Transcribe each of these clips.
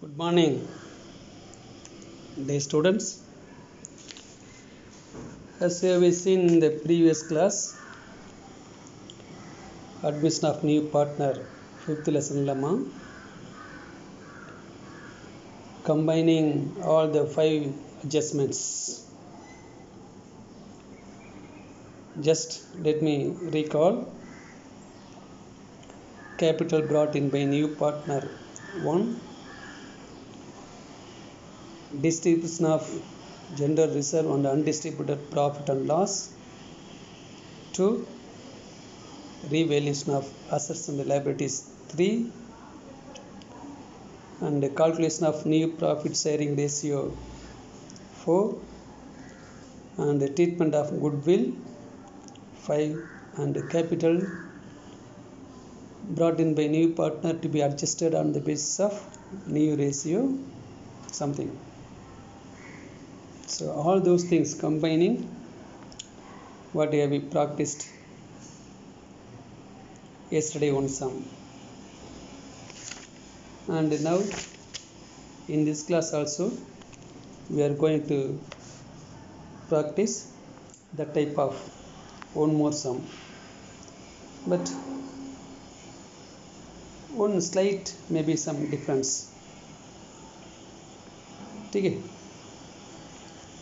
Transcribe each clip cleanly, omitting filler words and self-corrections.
Good morning, dear students. As we have seen in the previous class, admission of new partner, fifth lesson lemma, combining all the 5 adjustments. Just let me recall. Capital brought in by new partner 1, distribution of general reserve and undistributed profit and loss 2, revaluation of assets and liabilities 3, and calculation of new profit sharing ratio 4, and the treatment of goodwill 5, and capital brought in by new partner to be adjusted on the basis of new ratio something. So all those things combining what we have practiced yesterday on sum. And now in this class also we are going to practice the type of one more sum, but one slight maybe some difference. Okay,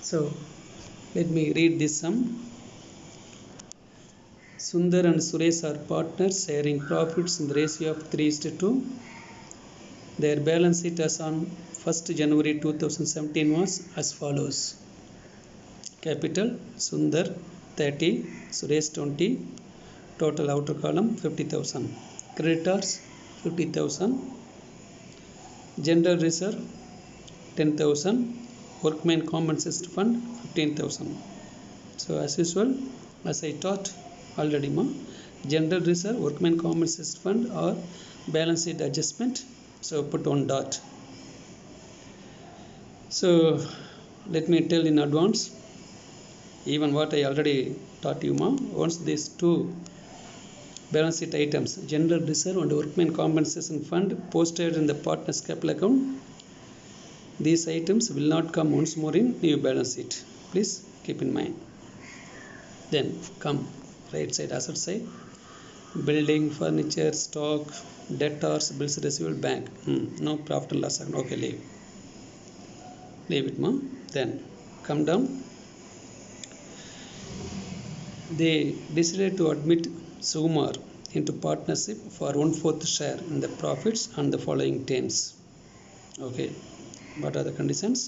so let me read this sum. Sundar and Suresh are partners sharing profits in the ratio of 3:2. Their balance sheet as on 1st January 2017 was as follows. Capital Sundar 30, Suresh 20, total outer column 50,000. Creditors 50,000, general reserve 10,000, workmen compensation fund 15,000. So as usual, as I taught already, general reserve, workmen compensation fund or balance sheet adjustment. So put on dot. So let me tell in advance, even what I already taught you, once these two balance sheet items, general reserve and workmen compensation fund, posted in the partner's capital account, these items will not come once more in new balance sheet. Please keep in mind. Then come right side, asset side, building, furniture, stock, debtors, bills receivable, bank. No profit and loss account. Okay, leave it, Then come down. They decided to admit Sumar into partnership for 1/4 share in the profits on the following terms. Okay, what are the conditions?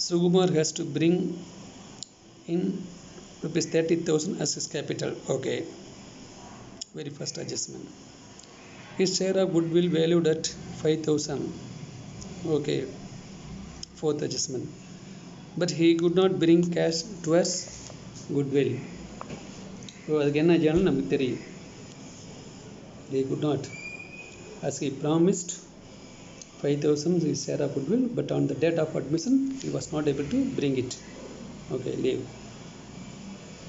Sumar has to bring in rupees 30,000 as his capital. Okay, very first adjustment. His share of goodwill valued at 5,000. Okay, fourth adjustment. But he could not bring cash towards goodwill. அதுக்கு என்ன செய்யணும் நமக்கு தெரியும். They could not, as he promised 5,000 his share of goodwill, but on the date of admission he was not able to bring it. Okay, leave.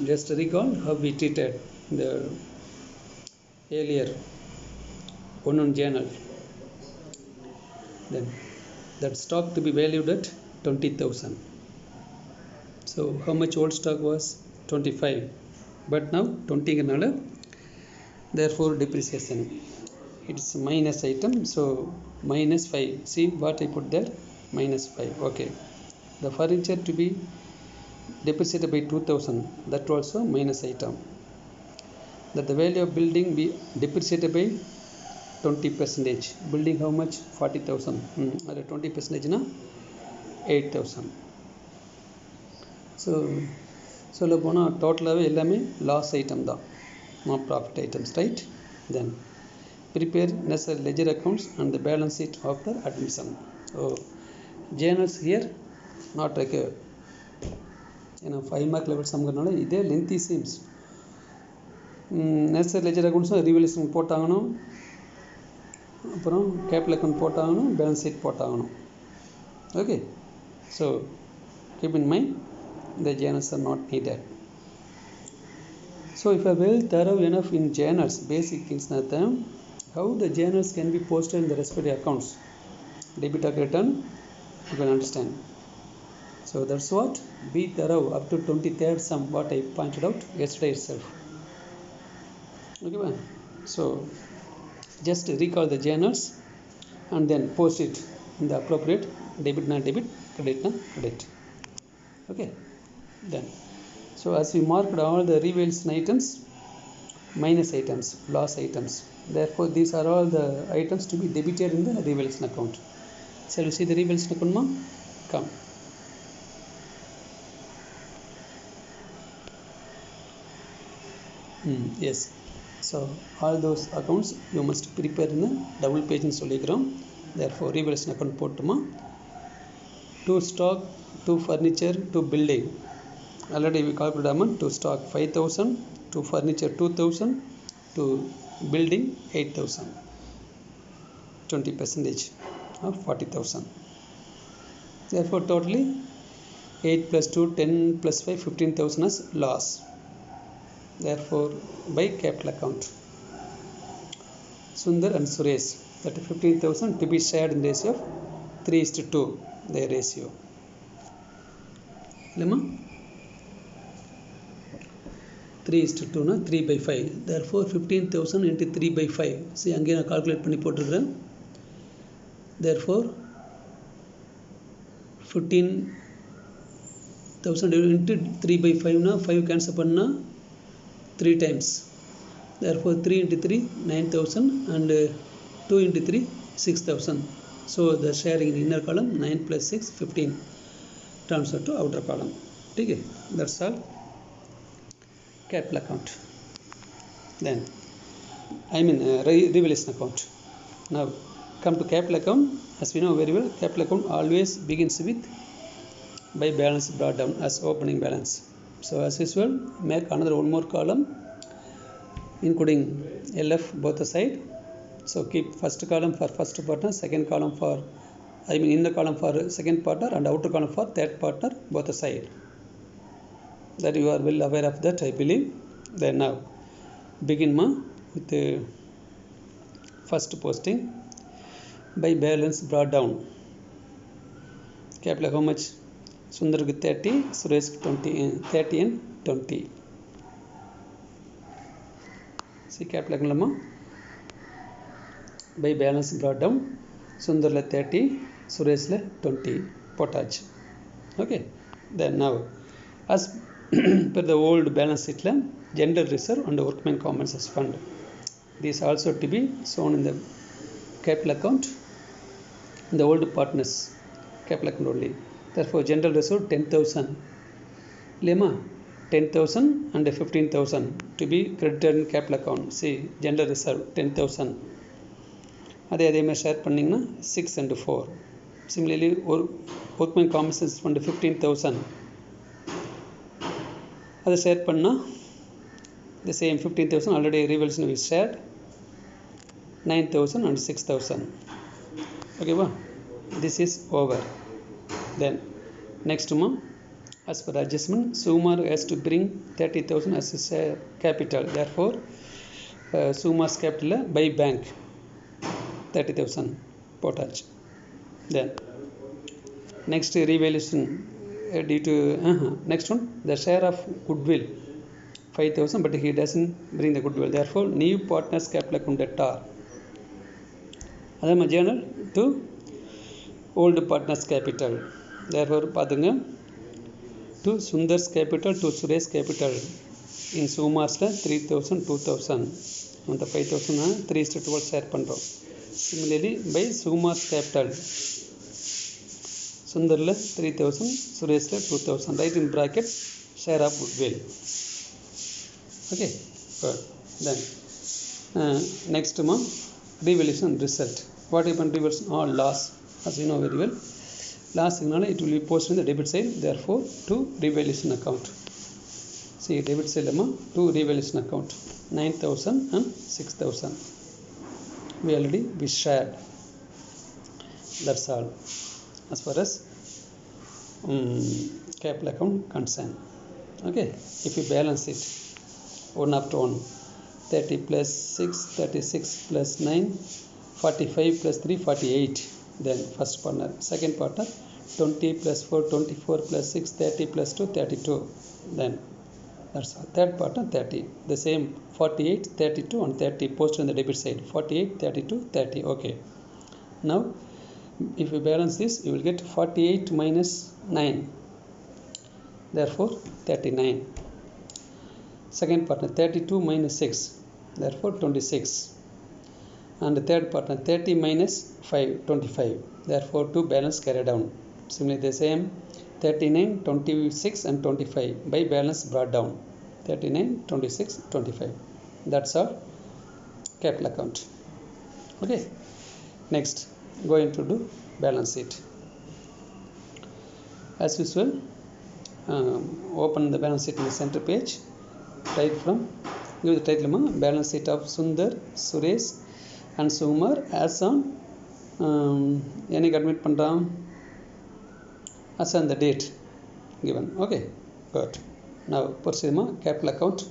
Just recall how we treated the earlier one on journal. Then that stock to be valued at 20,000. So how much old stock was? 25. But now 20 ganala, therefore depreciation. It's minus item, so minus 5. See what I put there? Minus 5. Okay. The furniture to be depreciated by 2,000. That also minus item. That the value of building be depreciated by 20%. Building how much? 40,000. At 20% na 8,000. So சொல்ல போனால் டோட்டலாகவே எல்லாமே loss item தான், no profit items, right? Then prepare necessary ledger accounts and the balance sheet after admission. Oh, journals here not required. ஏன்னா 5 mark level சம்ங்கிறதுனால இதே lengthy seems. Necessary ledger அக்கௌண்ட்ஸும் revaluation போட்டாகணும், அப்புறம் கேபிட்டல் அக்கௌண்ட் போட்டாகணும், balance sheet போட்டாகணும். Okay, so keep in mind the journals are not needed. So if you are well thorough enough in journals, basic things, how the journals can be posted in the respective accounts, debit or return, you can understand. So that's what, be thorough up to 23rd sum, what I pointed out yesterday itself. Okay, so just recall the journals and then post it in the appropriate debit na debit, credit na credit. Okay, then so as we marked all the revaluation items, minus items, loss items, therefore these are all the items to be debited in the revaluation account. Shall we see the revaluation account, ma? Come. Yes, so all those accounts you must prepare in a double page in Soligram. Therefore revaluation account போட்டுமா, to stock, to furniture, to building, already we calculated amount. To stock 5,000, to furniture 2,000, to building 8,000, 20% of 40,000. Therefore totally 8 plus 2 10 plus 5 15,000 as loss. Therefore by capital account, Sundar and Suresh, that 15,000 to be shared in ratio of 3:2, their ratio. Lemma 3:2 na 3 by 5. Therefore 15,000 into 3 by 5. See again I calculate பண்ணி போட்டுறேன். Therefore 15,000 into 3 by 5 na 5 cancel பண்ணா 3 times. Therefore 3 into 3 9,000 and 2 into 3 6,000. So the sharing in inner column 9 plus 6 15 transfer to outer column. Okay, that's all capital account. Then revaluation account. Now come to capital account. As we know very well, capital account always begins with by balance brought down as opening balance. So as usual, make another one more column including LF both the side. So keep first column for first partner, second column for inner column for second partner and outer column for third partner both the side. That you are well aware of that, I believe. Then now begin with the first posting by balance brought down. Capital how much? Sundar 30, Suresh 20, 30 and 20. See capital account by balance brought down. Sundar 30, Suresh 20 potage. Okay, then now as per the old balance sheet, general reserve and workmen compensation fund, these also to be shown in the capital account in the old partners capital account only. Therefore general reserve 10,000, lemma 10,000 and 15,000 to be credited in capital account. See general reserve 10,000, அதே மாதிரி share பண்ணிங்கன்னா 6 and 4. Similarly workmen compensation fund 15,000, அதை share பண்ணால் the same 15,000 already revaluation is shared 9,000 and 6,000. Okay, this is over. Then next month, as per adjustment, Sumar has to bring 30,000 as his capital. Therefore Sumar's capital by bank 30,000 potage. Then next revaluation due to next one, the share of goodwill 5,000, but he doesn't bring the goodwill. Therefore new partners capital account debtor. அதே journal to old partners capital. Therefore பாத்துங்க, to Sundar's capital, to Suresh capital. In Sumar's 3,000 2,000 அந்த 5,000 3:12 share பண்றோம். Similarly by Sumar's capital, Sundarல 3,000, Sureshல 2,000, right in bracket share of goodwill. Okay, good. Then next month revaluation result. What happened revaluation or loss? As you know very well, loss signal it will be posted in the debit side. Therefore to revaluation account. See debit side to revaluation account 9,000 and 6,000. We shared. That's all as far as capital account concerned. Okay, if you balance it one after one, 30 plus 6, 36 plus 9, 45 plus 3, 48. Then first partner. Second partner, 20 plus 4, 24 plus 6, 30 plus 2, 32. Then that's all. Third partner, 30. The same 48, 32 and 30 posted on the debit side. 48, 32, 30. Okay. Now if you balance this, you will get 48 minus 9. Therefore 39. Second partner, 32 minus 6. Therefore 26. And the third partner, 30 minus 5, 25. Therefore 2 balance carry down. Similarly the same 39, 26 and 25 by balance brought down. 39, 26, 25. That's our capital account. Okay. Next, going to do balance sheet. As usual, open the balance sheet in the center page. Right from, give the title balance sheet of Sundar, Suresh and Sukumar as on admit pandram as on the date given. Okay, good. Now proceed capital account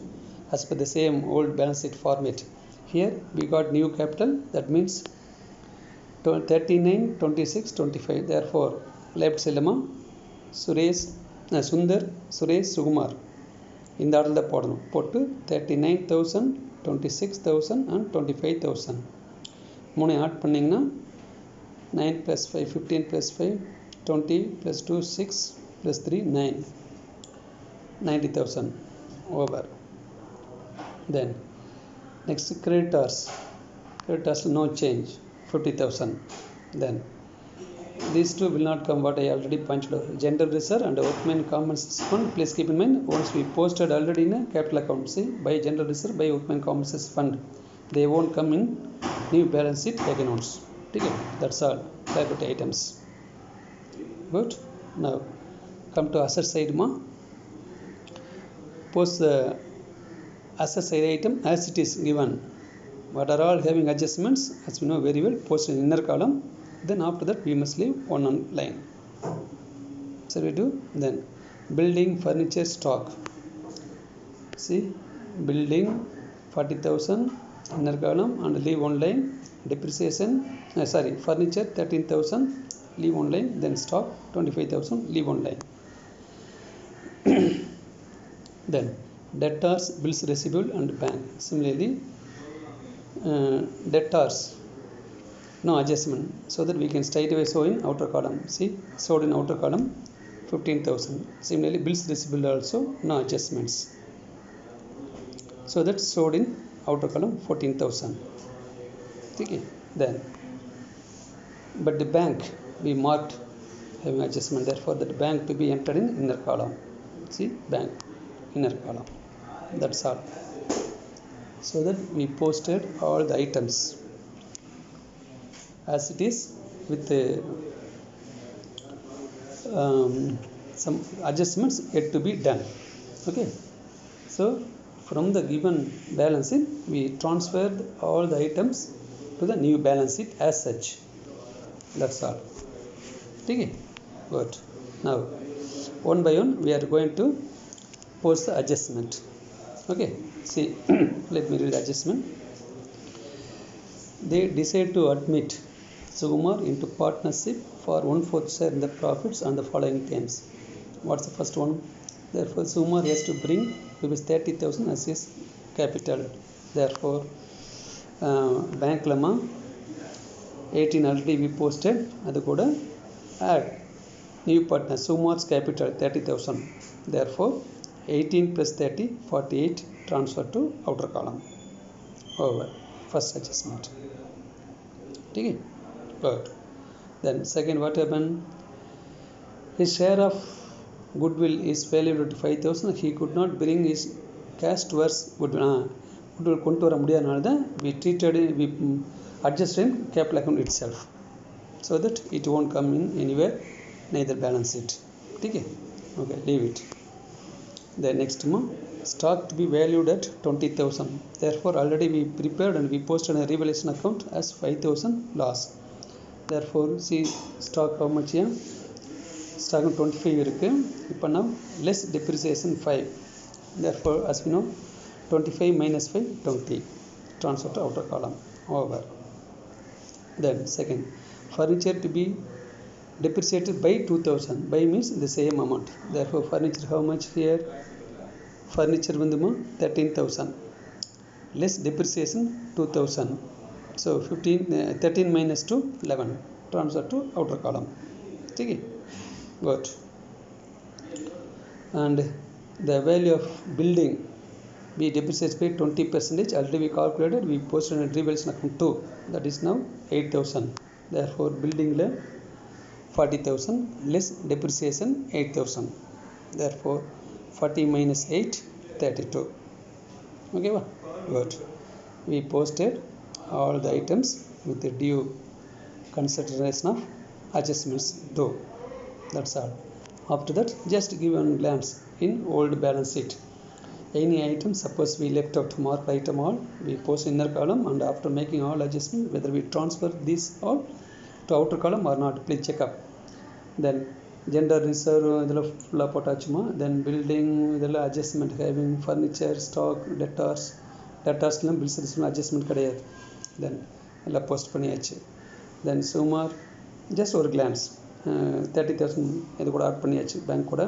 as per the same old balance sheet format. Here we got new capital, that means 39, 26, 25. Therefore left side Suresh, Sundar, Suresh, Sukumar. இந்த ஆர்டரில் போடணும். போட்டு 39,000, 26,000 and 25,000 மூணு add பண்ணிங்கன்னா 9 plus 5, 15 plus 5, 20 plus 2, 6 plus 3, 9. 90,000 over. Then next creditors. Creditors no change, 50,000. Then these two will not come, what I already pointed out. General reserve and workmen compensation fund. Please keep in mind, once we posted already in a capital account, see, by general reserve, by workmen compensation fund, they won't come in new balance sheet accounts. Okay, that's all liability items. Good. Now come to asset side post the asset side item as it is given. What are all having adjustments, as we know very well, post in inner column. Then after that we must leave one on line. So we do. Then building furniture stock. See, building 40,000 inner column and leave one line. Depreciation, furniture 13,000, leave one line. Then stock 25,000, leave one line. Then debtors, bills receivable and bank. Similarly debtors no adjustment, so that we can straight away show in outer column. See, showed in outer column 15,000. Similarly bills receivable also no adjustments, so that showed in outer column 14,000. Okay. Then but the bank we marked having adjustment, therefore that bank to be entered in inner column. See, bank inner column. That's all. So that we posted all the items as it is with some adjustments yet to be done. Okay. So from the given balance sheet we transferred all the items to the new balance sheet as such. That's all. Okay. Good. Now one by one we are going to post the adjustment. Okay. See, let me read the adjustment. They decide to admit Sukumar into partnership for 1/4 share in the profits on the following terms. What's the first one? Therefore Sukumar has to bring rupees 30,000 as his capital. Therefore bank lama 18 already we posted, adu kuda add new partner Sukumar's capital 30,000. Therefore 18 plus 30, 48 transfer to outer column over first adjustment. Okay. Good. Then second, what happened? His share of goodwill is valued at 5,000. He could not bring his cash towards goodwill. Goodwill kontu vara mudiyadanaladha we treated it, we adjusted in capital account itself, so that it won't come in anywhere, neither balance sheet. Okay. Okay, leave it. The next stock to be valued at 20,000. Therefore already we prepared and we posted a revaluation account as 5,000 loss. Therefore see stock how much here? Stock 25 irukku. Now less depreciation 5. Therefore as we know 25 minus 5 20, transfer to outer column, over. Then second, furniture to be depreciated by 2000, by means the same amount, therefore furniture how much here, furniture vanduma 13,000 less depreciation 2000, so 13 minus 2 11, transfer to outer column. Okay, good. And the value of building we depreciate by 20%, already we calculated, we posted in revaluation account 2, that is now 8,000, therefore building la 40,000 less depreciation 8,000, therefore 40 minus 8 32. Okay, good. We posted all the items with the due consideration of adjustments though, that's all. After that, just give one glance in old balance sheet. Any item, suppose we left out marked item all, we post inner column, and after making all adjustment, whether we transfer this all to outer column or not, please check up. Then gender reserve idella full potachuma, then building idella adjustment, having furniture, stock, debtors la bills adjustment kadiyadhu, then ella post paniyachu. Then sumar just ஒரு glance 30,000 இது கூட add பண்ணியாச்சு, bank கூட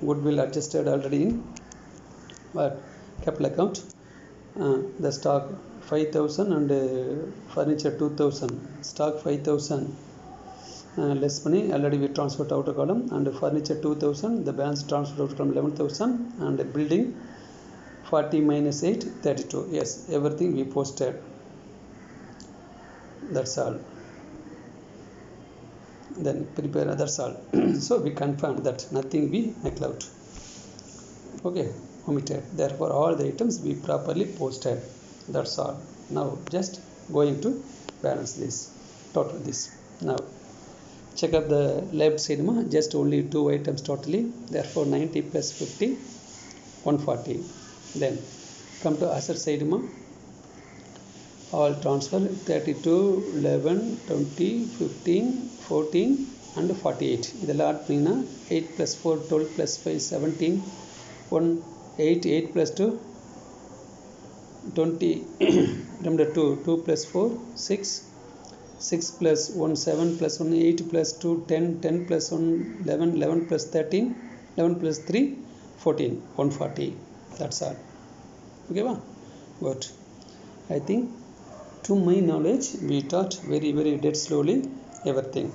goodwill adjusted already in but capital account. The stock 5,000 and furniture 2,000, stock 5,000 less money already we transferred to outer column, and furniture 2,000, the balance transferred to outer column 11,000, and building 40 minus 8 32. Yes, everything we posted, that's all. Then prepare, that's all. So we confirmed that nothing we neglect, okay, omitted, therefore all the items we properly posted, that's all. Now just going to balance this, total this. Now check up the left side ma, just only 2 items totally, therefore 90 plus 50 140. Then come to asset side ma, all transfer 32 11 20 15 14 and 48, இதெல்லாம் add பண்ணினா 8 plus 4 12 plus 5 17 1 8 8 plus 2 20 remember 2 2 plus 4 6 6 plus 1 7 plus 1 8 plus 2 10 10 plus 1 11 11 plus 13 11 plus 3 14 140, that's all. Okay va, good. I think to my knowledge we taught very very dead slowly everything.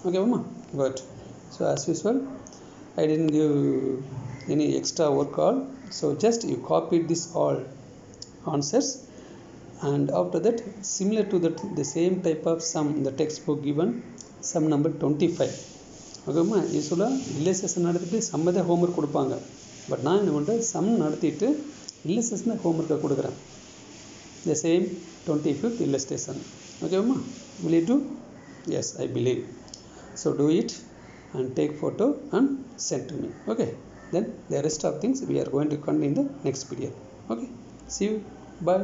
Okay mama, good. So as usual I didn't give any extra work all, so just you copied this all answers, and after that similar to that the same type of sum in the textbook given, sum number 25. Okay mama, usually illustration நடத்திட்டு sum da homework கொடுப்பாங்க, but நான் என்ன பண்றேன் sum நடத்திட்டு illustration homework கொடுக்குறேன், the same 25th illustration. Okay mama, will you do? Yes, I believe so. Do it and take photo and send to me. Okay, then the rest of things we are going to continue in the next video. Okay, see you, bye.